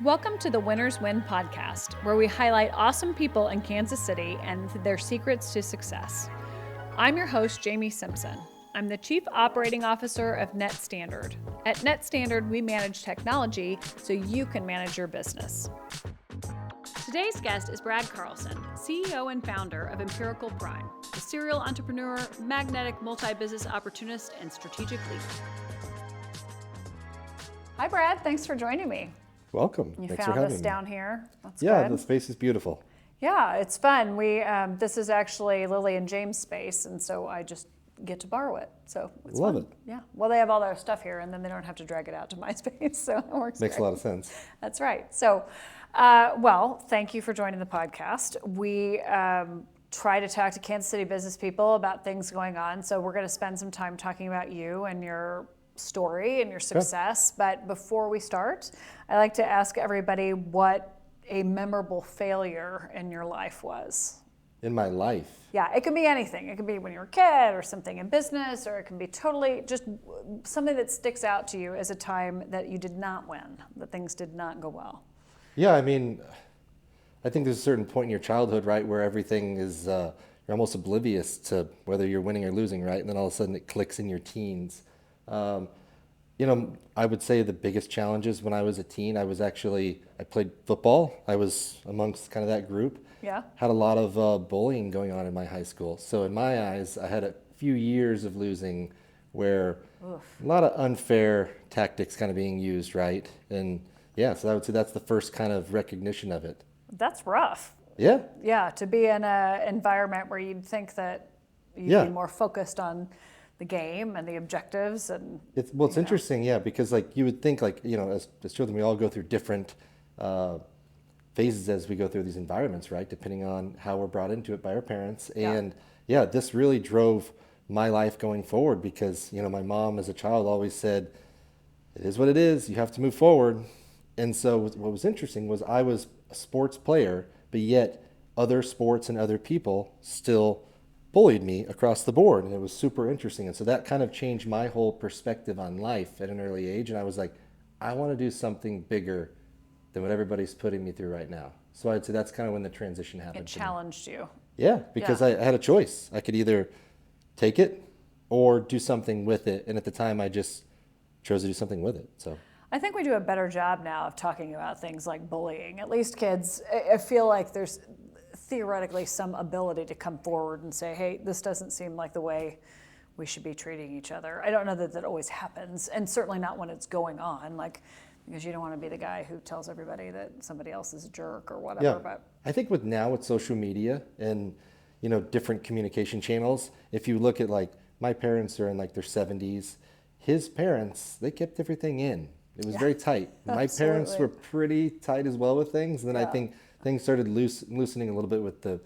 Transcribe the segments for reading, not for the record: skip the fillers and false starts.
Welcome to the Winners Win podcast, where we highlight awesome people in Kansas City and their secrets to success. I'm your host, Jaime Simpson. I'm the Chief Operating Officer of Net Standard. At Net Standard, we manage technology so you can manage your business. Today's guest is Brad Carlson, CEO and founder of Empirical Prime, a serial entrepreneur, magnetic multi-business opportunist, and strategic leader. Hi, Brad. Thanks for joining me. Welcome. You Thanks found for having us me. down here. That's Yeah, good. the space is beautiful. Yeah, it's fun. This is actually Lily and James' space, and so I just get to borrow it. So it's Love fun. it. Yeah. Well, they have all their stuff here, and then they don't have to drag it out to my space, so it works. Makes great. a lot of sense. That's right. So, well, thank you for joining the podcast. We try to talk to Kansas City business people about things going on. So we're going to spend some time talking about you and your story and your success. But before we start, I like to ask everybody what a memorable failure in your life was. In my life. Yeah, it can be anything. It can be when you were a kid or something in business, or it can be totally just something that sticks out to you as a time that you did not win, that things did not go well. Yeah, I mean, I think there's a certain point in your childhood, right, where everything is, you're almost oblivious to whether you're winning or losing, right? And then all of a sudden it clicks in your teens. I would say the biggest challenges when I was a teen, I played football. I was amongst kind of that group. Yeah. Had a lot of bullying going on in my high school. So in my eyes, I had a few years of losing where a lot of unfair tactics kind of being used, right? And yeah, so I would say that's the first kind of recognition of it. That's rough. Yeah. Yeah, to be in an environment where you'd think that you'd be more focused on the game and the objectives and it's interesting, yeah, because like you would think like, as children we all go through different phases as we go through these environments, right? Depending on how we're brought into it by our parents. And yeah, this really drove my life going forward because, my mom as a child always said, it is what it is, you have to move forward. And so what was interesting was I was a sports player, but yet other sports and other people still bullied me across the board, and it was super interesting. And so that kind of changed my whole perspective on life at an early age. And I was like, I want to do something bigger than what everybody's putting me through right now. So I'd say that's kind of when the transition happened. it challenged you. Yeah, because I had a choice. I could either take it or do something with it. And at the time, I just chose to do something with it. So I think we do a better job now of talking about things like bullying. At least kids, I feel like there's theoretically some ability to come forward and say, hey, this doesn't seem like the way we should be treating each other. I don't know that always happens, and certainly not when it's going on, because you don't want to be the guy who tells everybody that somebody else is a jerk or whatever. yeah, But I think with social media and different communication channels, if you look at like my parents are in like their 70s, his parents, they kept everything in. It was very tight. My parents were pretty tight as well with things. And then I think things started loosening a little bit with the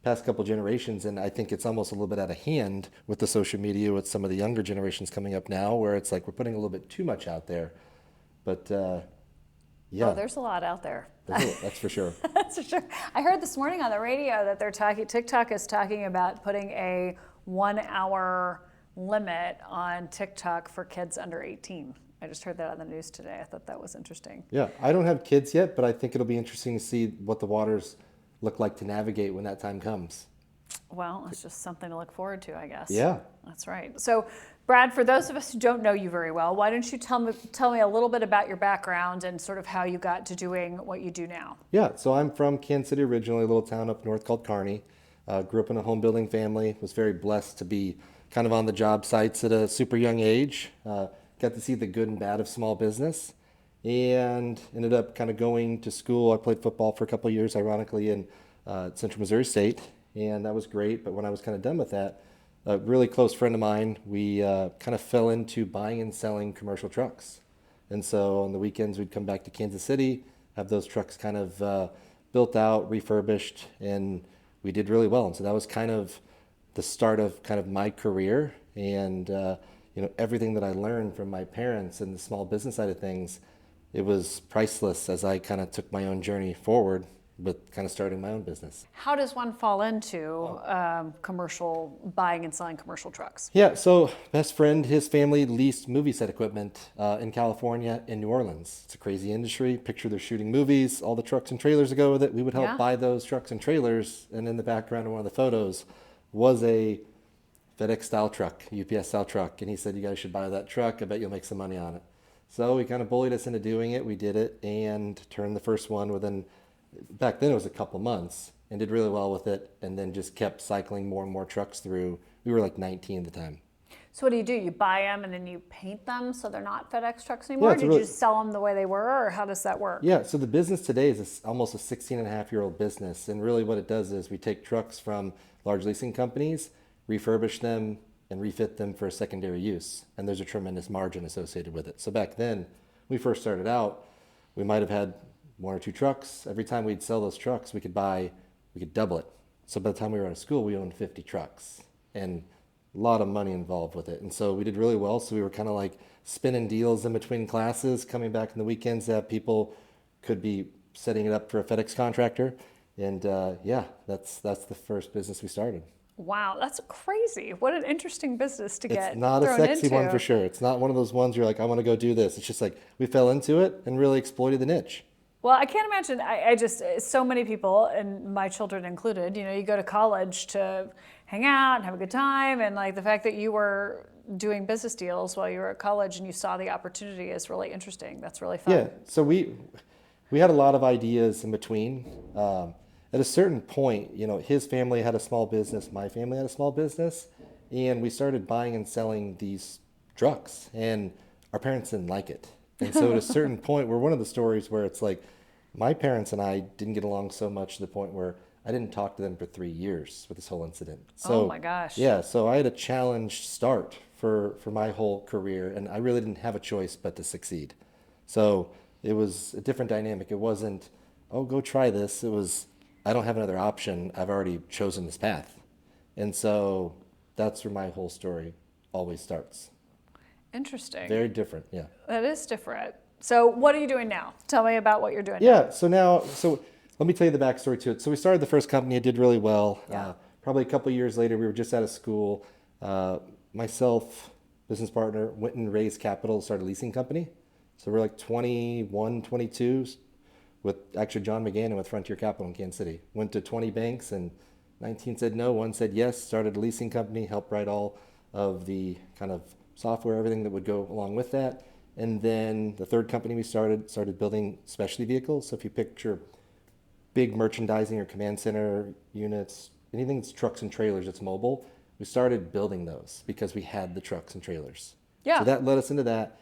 past couple generations. And I think it's almost a little bit out of hand with the social media with some of the younger generations coming up now, where it's like we're putting a little bit too much out there. But yeah. Oh, there's a lot out there. That's for sure. That's for sure. I heard this morning on the radio that TikTok is talking about putting a 1 hour limit on TikTok for kids under 18. I just heard that on the news today. I thought that was interesting. Yeah, I don't have kids yet, but I think it'll be interesting to see what the waters look like to navigate when that time comes. Well, it's just something to look forward to, I guess. Yeah. That's right. So, Brad, for those of us who don't know you very well, why don't you tell me a little bit about your background and sort of how you got to doing what you do now? Yeah, so I'm from Kansas City originally, a little town up north called Kearney. Grew up in a home building family, was very blessed to be kind of on the job sites at a super young age. Got to see the good and bad of small business, and ended up kind of going to school. I played football for a couple of years, ironically, in Central Missouri State, and that was great. But when I was kind of done with that, a really close friend of mine, we kind of fell into buying and selling commercial trucks. And so on the weekends, we'd come back to Kansas City, have those trucks kind of built out, refurbished, and we did really well. And so that was kind of the start of kind of my career. And everything that I learned from my parents and the small business side of things, it was priceless as I kind of took my own journey forward. with kind of starting my own business. How does one fall into commercial buying and selling commercial trucks? Yeah, so best friend, his family leased movie set equipment in California and New Orleans. It's a crazy industry. Picture they're shooting movies, all the trucks and trailers that go with it. We would help buy those trucks and trailers, and in the background of one of the photos was a FedEx style truck, UPS style truck, and he said, you guys should buy that truck. I bet you'll make some money on it. So he kind of bullied us into doing it. We did it and turned the first one within, back then it was a couple months, and did really well with it, and then just kept cycling more and more trucks through. We were like 19 at the time. So what do? You buy them and then you paint them so they're not FedEx trucks anymore? Yeah, Did you just sell them the way they were, or how does that work? Yeah, so the business today is almost a 16-and-a-half-year-old business, and really what it does is we take trucks from large leasing companies, refurbish them, and refit them for secondary use, and there's a tremendous margin associated with it. So back then, when we first started out, we might have had 1 or 2 trucks. Every time we'd sell those trucks, we could double it. So by the time we were out of school, we owned 50 trucks, and a lot of money involved with it. And so we did really well. So we were kind of like spinning deals in between classes, coming back in the weekends that people could be setting it up for a FedEx contractor. And that's the first business we started. Wow, that's crazy. What an interesting business to get It's not a thrown sexy into. one for sure. It's not one of those ones you're like, I want to go do this. It's just like we fell into it and really exploited the niche. Well, I can't imagine. I just, so many people, and my children included, you go to college to hang out and have a good time. And like the fact that you were doing business deals while you were at college and you saw the opportunity is really interesting. That's really fun. Yeah. So we had a lot of ideas in between. At a certain point, his family had a small business, my family had a small business, and we started buying and selling these trucks, and our parents didn't like it. And so at a certain point, we're one of the stories where it's like, my parents and I didn't get along so much to the point where I didn't talk to them for 3 years with this whole incident. So, oh my gosh. Yeah, so I had a challenged start for my whole career, and I really didn't have a choice but to succeed. So it was a different dynamic. It wasn't, oh, go try this. It was, I don't have another option. I've already chosen this path. And so that's where my whole story always starts. Interesting. Very different, yeah. That is different. So what are you doing now? Tell me about what you're doing now. Yeah, so let me tell you the backstory to it. So we started the first company. It did really well. Yeah. Probably a couple of years later, we were just out of school. Myself, business partner, went and raised capital, started a leasing company. So we're like 21, 22, with actually John McGann and with Frontier Capital in Kansas City. Went to 20 banks and 19 said no, 1 said yes, started a leasing company, helped write all of the kind of software, everything that would go along with that. And then the third company we started building specialty vehicles. So if you picture big merchandising or command center units, anything that's trucks and trailers that's mobile, we started building those because we had the trucks and trailers. Yeah. So that led us into that.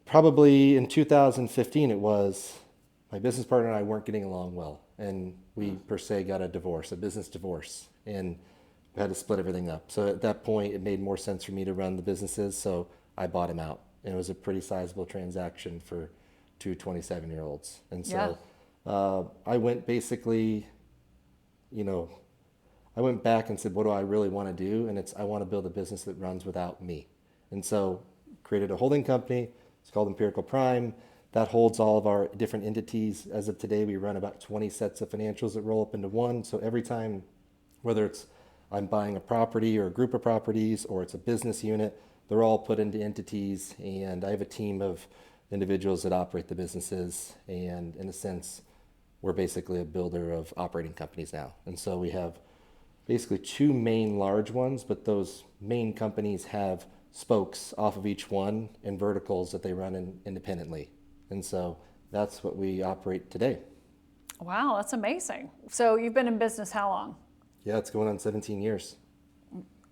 Probably in 2015 it was, my business partner and I weren't getting along well. And we per se got a business divorce. And we had to split everything up. So at that point it made more sense for me to run the businesses. So I bought him out. And it was a pretty sizable transaction for 2 27-year-olds. And so I went basically, I went back and said, what do I really want to do? And I want to build a business that runs without me. And so created a holding company. It's called Empirical Prime. That holds all of our different entities. As of today, we run about 20 sets of financials that roll up into one. So every time, whether it's I'm buying a property or a group of properties or it's a business unit, they're all put into entities, and I have a team of individuals that operate the businesses, and in a sense, we're basically a builder of operating companies now. And so we have basically 2 main large ones, but those main companies have spokes off of each one and verticals that they run independently. And so that's what we operate today. Wow, that's amazing. So you've been in business how long? Yeah, it's going on 17 years.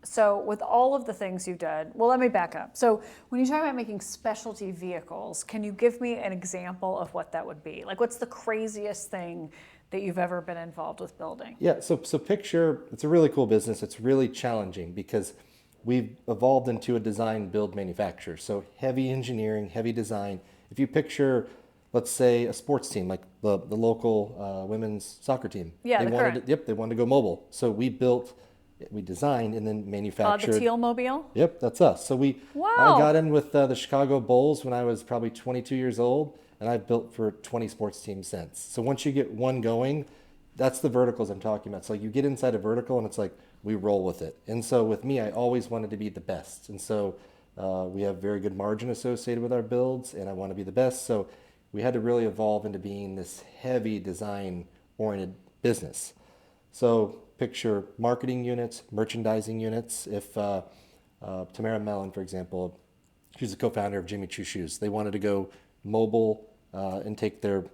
So with all of the things you've done, well, let me back up. So when you talk about making specialty vehicles, can you give me an example of what that would be? Like, what's the craziest thing that you've ever been involved with building? Yeah, so picture, it's a really cool business. It's really challenging because we've evolved into a design, build, manufacture. So heavy engineering, heavy design. If you picture, let's say, a sports team, like the local women's soccer team. Yeah, they wanted to go mobile. So we designed and then manufactured. The Teal Mobile? Yep, that's us. So I got in with the Chicago Bulls when I was probably 22 years old, and I've built for 20 sports teams since. So once you get one going, that's the verticals I'm talking about. So you get inside a vertical and it's like we roll with it. And so with me, I always wanted to be the best. And so we have very good margin associated with our builds, and I want to be the best. So we had to really evolve into being this heavy design oriented business. So picture marketing units, merchandising units. If Tamara Mellon, for example, she's a co-founder of Jimmy Choo Shoes. They wanted to go mobile and take their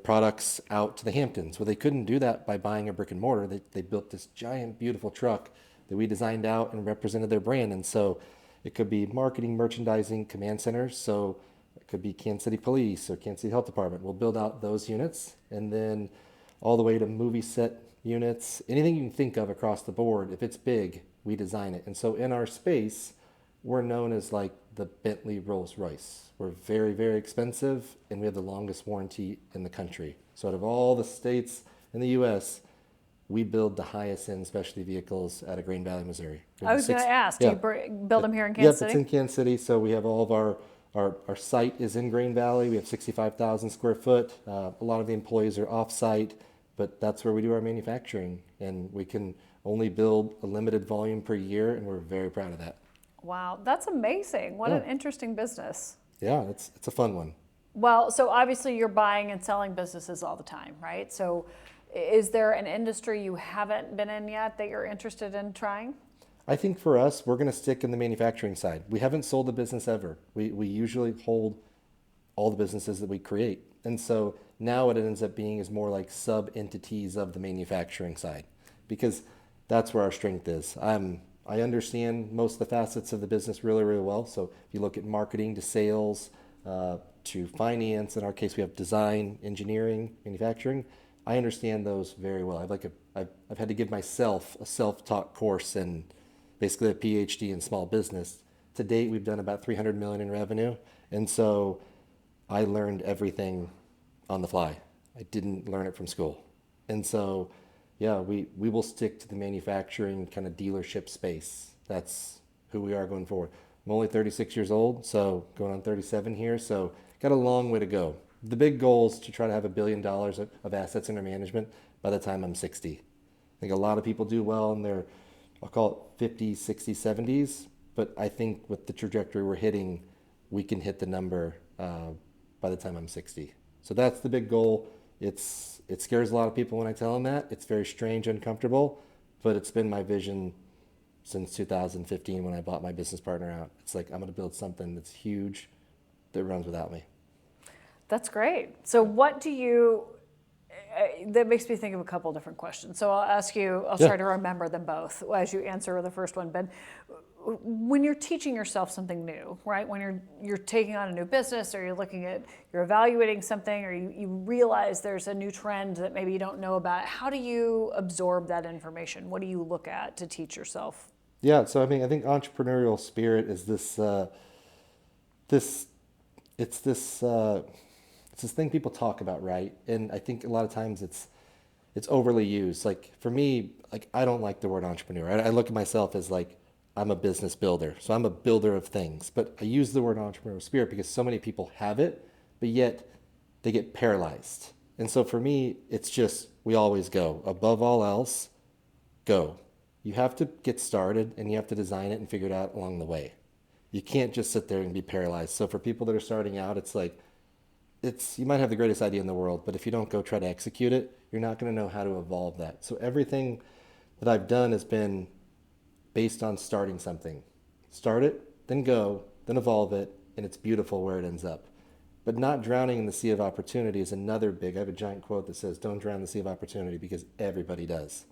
products out to the Hamptons. Well, they couldn't do that by buying a brick and mortar. They built this giant, beautiful truck that we designed out and represented their brand. And so it could be marketing, merchandising, command centers. So it could be Kansas City Police or Kansas City Health Department. We'll build out those units, and then all the way to movie set units, anything you can think of across the board. If it's big, we design it. And so in our space, we're known as like the Bentley Rolls Royce. We're very, very expensive, and we have the longest warranty in the country. So out of all the states in the U.S., we build the highest end specialty vehicles out of Green Valley, Missouri. I was going to ask, Yeah. do you build them here in Kansas Yep, City? it's in Kansas City. So we have all of our site is in Green Valley. We have 65,000 square foot. A lot of the employees are off-site, but that's where we do our manufacturing. And we can only build a limited volume per year, and we're very proud of that. Wow, that's amazing. What an interesting business. Yeah, it's a fun one. Well, so obviously you're buying and selling businesses all the time, right? So is there an industry you haven't been in yet that you're interested in trying? I think for us, we're going to stick in the manufacturing side. We haven't sold a business ever. We usually hold all the businesses that we create. And so now what it ends up being is more like sub-entities of the manufacturing side, because that's where our strength is. I understand most of the facets of the business really, really well. So if you look at marketing to sales to finance, in our case, we have design, engineering, manufacturing. I understand those very well. I've had to give myself a self-taught course and basically a PhD in small business. To date, we've done about 300 million in revenue. And so I learned everything on the fly. I didn't learn it from school. And so, yeah, we will stick to the manufacturing kind of dealership space. That's who we are going forward. I'm only 36 years old, so going on 37 here. So got a long way to go. The big goal is to try to have $1 billion of assets under management by the time I'm 60. I think a lot of people do well in their, I'll call it 50s, 60s, 70s. But I think with the trajectory we're hitting, we can hit the number by the time I'm 60. So that's the big goal. It scares a lot of people when I tell them that. It's very strange, uncomfortable, but it's been my vision since 2015 when I bought my business partner out. It's like, I'm going to build something that's huge that runs without me. That's great. So what do you, that makes me think of a couple different questions. So I'll ask you, I'll try to remember them both as you answer the first one. But when you're teaching yourself something new, right? When you're taking on a new business, or you're evaluating something, or you realize there's a new trend that maybe you don't know about, how do you absorb that information? What do you look at to teach yourself? Yeah, so I mean, I think entrepreneurial spirit is this thing people talk about, right? And I think a lot of times it's overly used. Like for me, like I don't like the word entrepreneur. I look at myself as like I'm a business builder, so I'm a builder of things. But I use the word entrepreneurial spirit because so many people have it, but yet they get paralyzed. And so for me, it's just we always go above all else, go. You have to get started and you have to design it and figure it out along the way. You can't just sit there and be paralyzed. So for people that are starting out, it's like, you might have the greatest idea in the world, but if you don't go try to execute it, you're not going to know how to evolve that. So everything that I've done has been based on starting something. Start it, then go, then evolve it, and it's beautiful where it ends up. But not drowning in the sea of opportunity is another big, I have a giant quote that says, don't drown in the sea of opportunity, because everybody does.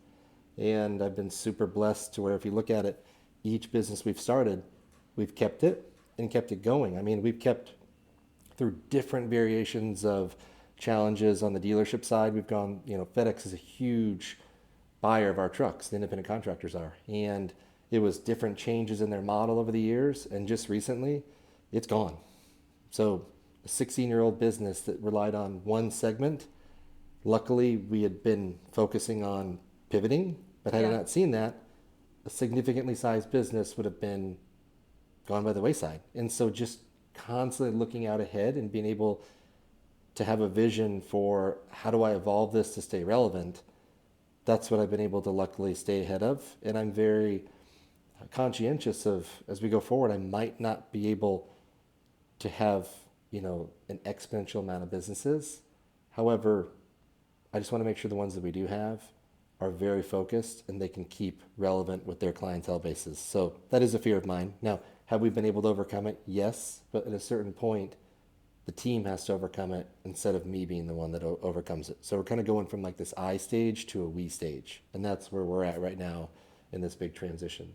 And I've been super blessed to where if you look at it, each business we've started, we've kept it and kept it going. I mean, we've kept through different variations of challenges on the dealership side. We've gone, FedEx is a huge buyer of our trucks, the independent contractors are. And it was different changes in their model over the years. And just recently, it's gone. So a 16-year-old business that relied on one segment, luckily we had been focusing on pivoting, but had I not seen that, a significantly sized business would have been gone by the wayside. And so just constantly looking out ahead and being able to have a vision for how do I evolve this to stay relevant that's what I've been able to luckily stay ahead of. And I'm very conscientious of, as we go forward, I might not be able to have, an exponential amount of businesses. However, I just want to make sure the ones that we do have are very focused and they can keep relevant with their clientele bases. So that is a fear of mine. Now, have we been able to overcome it? Yes, but at a certain point, the team has to overcome it instead of me being the one that overcomes it. So we're kind of going from like this I stage to a we stage. And that's where we're at right now in this big transition.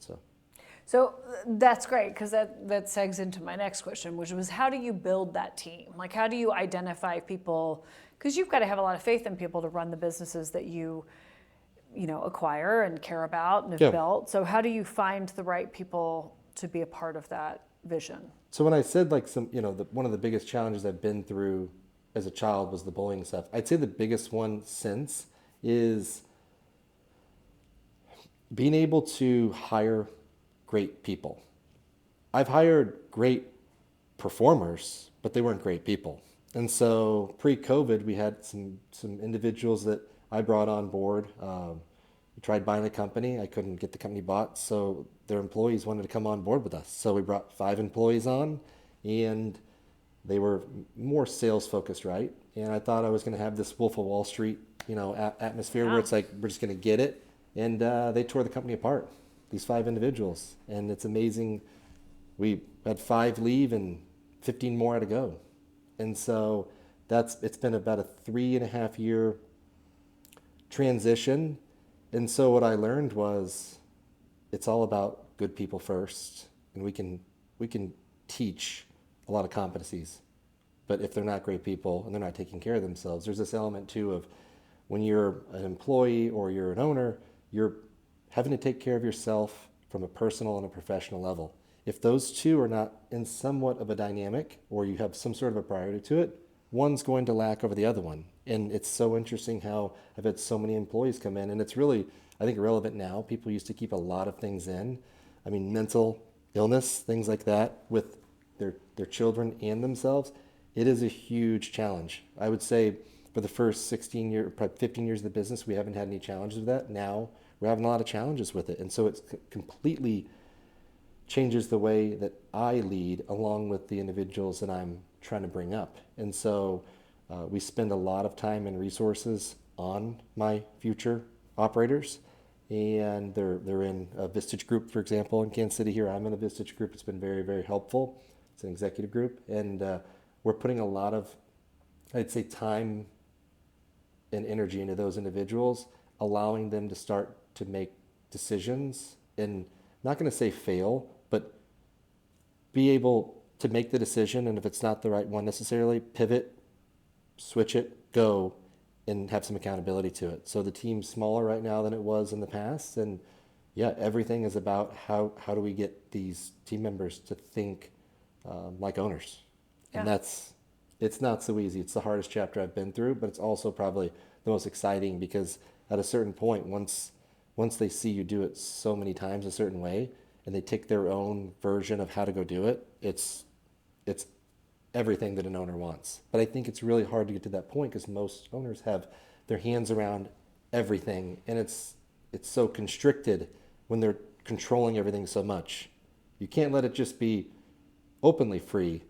So that's great, because that segs into my next question, which was, how do you build that team? Like, how do you identify people? Because you've got to have a lot of faith in people to run the businesses that you acquire and care about and have built. So how do you find the right people to be a part of that vision? So when I said like one of the biggest challenges I've been through as a child was the bullying stuff, I'd say the biggest one since is being able to hire great people. I've hired great performers, but they weren't great people. And so pre-COVID, we had some individuals that I brought on board. We tried buying a company. I couldn't get the company bought, so their employees wanted to come on board with us. So we brought 5 employees on, and they were more sales focused, right? And I thought I was going to have this Wolf of Wall Street, atmosphere where it's like we're just going to get it. And they tore the company apart, these 5 individuals. And it's amazing. We had 5 leave and 15 more had to go. And so it's been about a 3.5 year transition. And so what I learned was it's all about good people first. And we can teach a lot of competencies. But if they're not great people and they're not taking care of themselves, there's this element too of when you're an employee or you're an owner, you're having to take care of yourself from a personal and a professional level. If those two are not in somewhat of a dynamic, or you have some sort of a priority to it, one's going to lack over the other one. And it's so interesting how I've had so many employees come in, and it's really, I think, relevant now. People used to keep a lot of things in. I mean, mental illness, things like that, with their children and themselves. It is a huge challenge. I would say for the first 16 years, probably 15 years of the business, we haven't had any challenges with that. Now we're having a lot of challenges with it. And so it's completely changes the way that I lead along with the individuals that I'm trying to bring up. And so we spend a lot of time and resources on my future operators, and they're in a Vistage group, for example, in Kansas City here. I'm in a Vistage group. It's been very, very helpful. It's an executive group, and we're putting a lot of, I'd say, time and energy into those individuals, allowing them to start to make decisions, and not going to say fail, but be able to make the decision, and if it's not the right one necessarily, pivot, switch it, go, and have some accountability to it. So the team's smaller right now than it was in the past, and yeah, everything is about how do we get these team members to think like owners. And it's not so easy. It's the hardest chapter I've been through, but it's also probably the most exciting, because at a certain point, once they see you do it so many times a certain way, and they take their own version of how to go do it, it's everything that an owner wants. But I think it's really hard to get to that point, because most owners have their hands around everything, and it's so constricted when they're controlling everything so much. You can't let it just be openly free,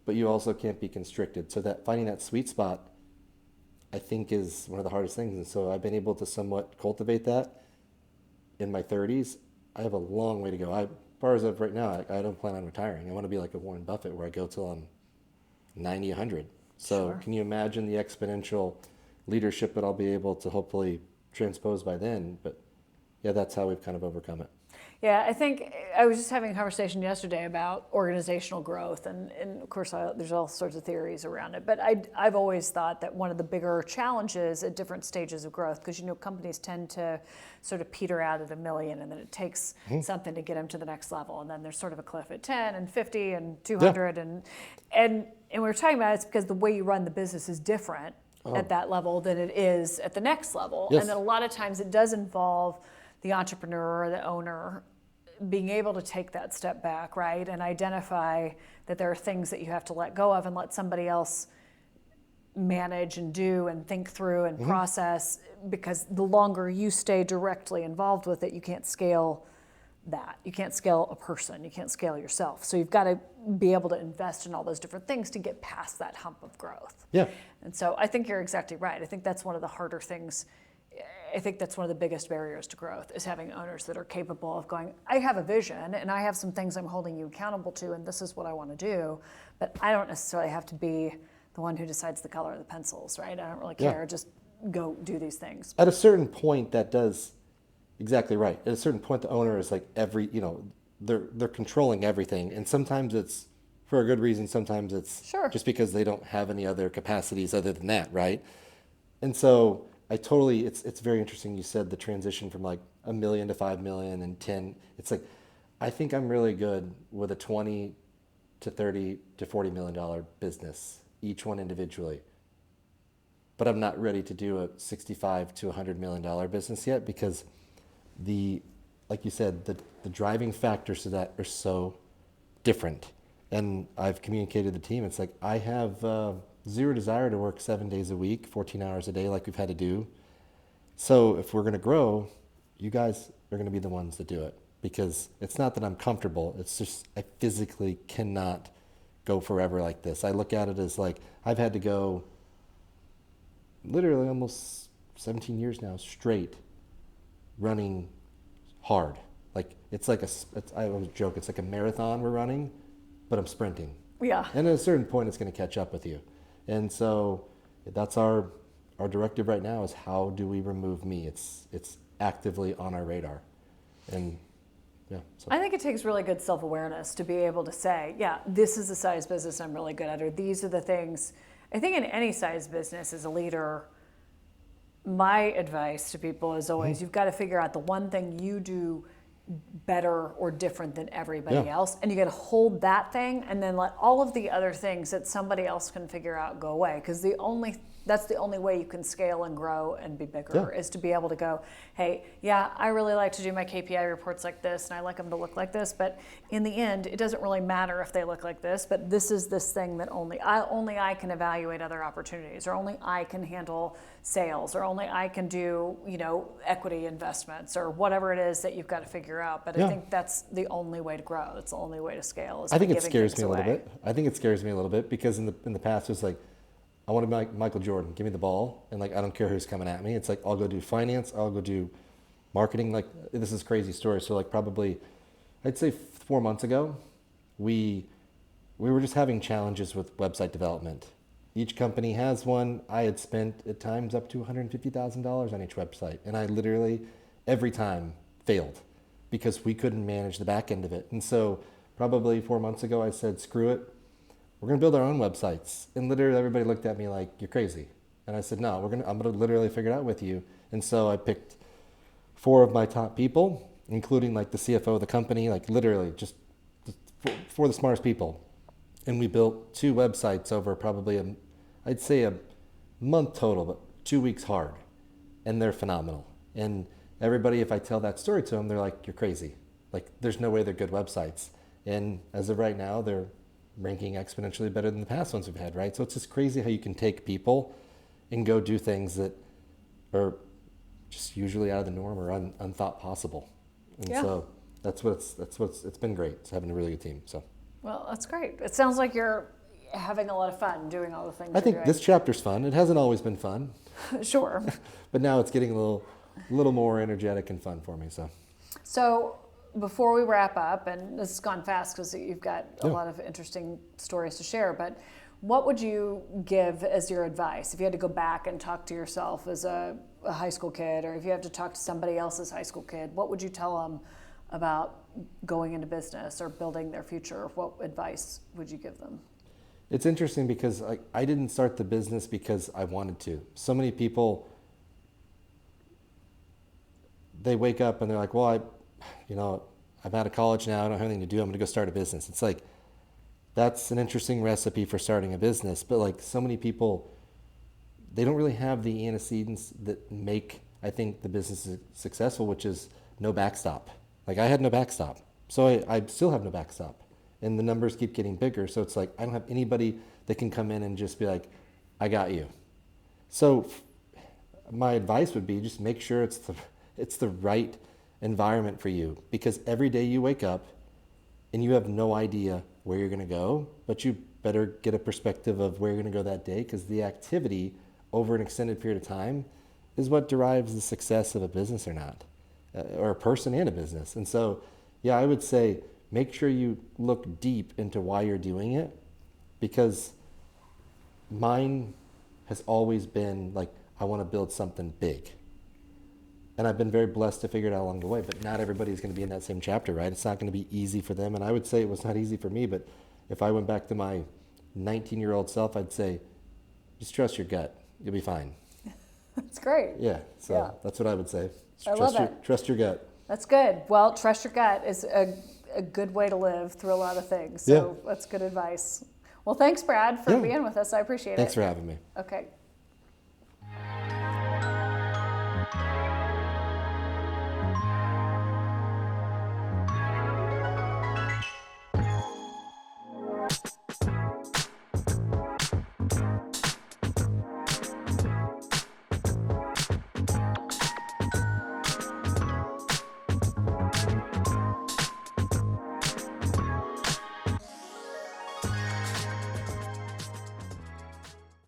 but you also can't be constricted. So that finding that sweet spot, I think, is one of the hardest things. And so I've been able to somewhat cultivate that in my 30s. I have a long way to go. As far as of right now, I don't plan on retiring. I want to be like a Warren Buffett, where I go till I'm 90, 100. So sure. Can you imagine the exponential leadership that I'll be able to hopefully transpose by then? But yeah, that's how we've kind of overcome it. Yeah, I think I was just having a conversation yesterday about organizational growth, and of course there's all sorts of theories around it, but I've always thought that one of the bigger challenges at different stages of growth, because companies tend to sort of peter out at 1 million, and then it takes something to get them to the next level, and then there's sort of a cliff at 10 and 50 and 200, and we were talking about it's because the way you run the business is different at that level than it is at the next level, and then a lot of times it does involve the entrepreneur or the owner being able to take that step back, right, and identify that there are things that you have to let go of and let somebody else manage and do and think through and process, because the longer you stay directly involved with it, you can't scale that. You can't scale a person, you can't scale yourself. So you've got to be able to invest in all those different things to get past that hump of growth. Yeah. And so I think you're exactly right. I think that's one of the harder things. I think that's one of the biggest barriers to growth, is having owners that are capable of going, I have a vision and I have some things I'm holding you accountable to, and this is what I want to do, but I don't necessarily have to be the one who decides the color of the pencils, right? I don't really care. Just go do these things. At a certain point, that does exactly right. At a certain point, the owner is like they're controlling everything, and sometimes it's for a good reason. Sometimes it's just because they don't have any other capacities other than that, right? And so it's very interesting. You said the transition from like $1 million to 5 million and 10. It's like, I think I'm really good with a 20 to 30 to $40 million business, each one individually. But I'm not ready to do a 65 to $100 million business yet, because like you said, the driving factors to that are so different. And I've communicated to the team, it's like, I have zero desire to work 7 days a week, 14 hours a day like we've had to do. So if we're going to grow, you guys are going to be the ones that do it, because it's not that I'm comfortable. It's just I physically cannot go forever like this. I look at it as like I've had to go literally almost 17 years now straight running hard. Like I always joke, it's like a marathon we're running, but I'm sprinting. Yeah. And at a certain point, it's going to catch up with you. And so that's our directive right now, is how do we remove me? It's actively on our radar. And yeah. So. I think it takes really good self-awareness to be able to say, yeah, this is the size business I'm really good at, or these are the things. I think in any size business as a leader, my advice to people is always, you've got to figure out the one thing you do better or different than everybody else, and you got to hold that thing and then let all of the other things that somebody else can figure out go away, because that's the only way you can scale and grow and be bigger, is to be able to go, hey, yeah, I really like to do my KPI reports like this and I like them to look like this, but in the end it doesn't really matter if they look like this, but this is this thing that only I can evaluate other opportunities, or only I can handle sales, or only I can do, equity investments, or whatever it is that you've got to figure out. But I think that's the only way to grow. That's the only way to scale. I think it scares me a little bit. I think it scares me a little bit, because in the past it was like, I want to be like Michael Jordan, give me the ball, and like I don't care who's coming at me. It's like I'll go do finance, I'll go do marketing. Like, this is a crazy story. So like probably I'd say 4 months ago, we were just having challenges with website development. Each company has one. I had spent at times up to $150,000 on each website, and I literally every time failed because we couldn't manage the back end of it. And so probably 4 months ago, I said, screw it. We're going to build our own websites. And literally everybody looked at me like, you're crazy. And I said, no, I'm going to literally figure it out with you. And so I picked 4 of my top people, including like the CFO of the company, like literally just 4 of the smartest people. And we built 2 websites over probably I'd say a month total, but 2 weeks hard. And they're phenomenal. And everybody, if I tell that story to them, they're like, you're crazy. Like, there's no way they're good websites. And as of right now, they're ranking exponentially better than the past ones we've had, right? So it's just crazy how you can take people and go do things that are just usually out of the norm or unthought possible. And so that's what's it's been great. It's having a really good team. So. Well, that's great. It sounds like you're having a lot of fun doing all the things. I think this chapter's fun. It hasn't always been fun. Sure. But now it's getting a little more energetic and fun for me. So before we wrap up, and this has gone fast because you've got a lot of interesting stories to share, but what would you give as your advice if you had to go back and talk to yourself as a high school kid, or if you have to talk to somebody else's high school kid? What would you tell them about going into business or building their future? What advice would you give them? It's interesting because I didn't start the business because I wanted to. So many people, they wake up and they're like, well, I'm out of college now, I don't have anything to do, I'm going to go start a business. It's like, that's an interesting recipe for starting a business. But like so many people, they don't really have the antecedents that make, I think, the business successful, which is no backstop. Like, I had no backstop. So I still have no backstop. And the numbers keep getting bigger. So it's like, I don't have anybody that can come in and just be like, I got you. So my advice would be just make sure it's the right environment for you, because every day you wake up and you have no idea where you're going to go, but you better get a perspective of where you're going to go that day, because the activity over an extended period of time is what derives the success of a business or not, or a person and a business. And so, yeah, I would say make sure you look deep into why you're doing it, because mine has always been like, I want to build something big. And I've been very blessed to figure it out along the way, but not everybody's going to be in that same chapter, right? It's not going to be easy for them. And I would say it was not easy for me, but if I went back to my 19-year-old self, I'd say, just trust your gut. You'll be fine. That's great. Yeah. So that's what I would say. I love it. Trust your gut. That's good. Well, trust your gut is a good way to live through a lot of things. So that's good advice. Well, thanks, Brad, for being with us. I appreciate it. Thanks for having me. Okay.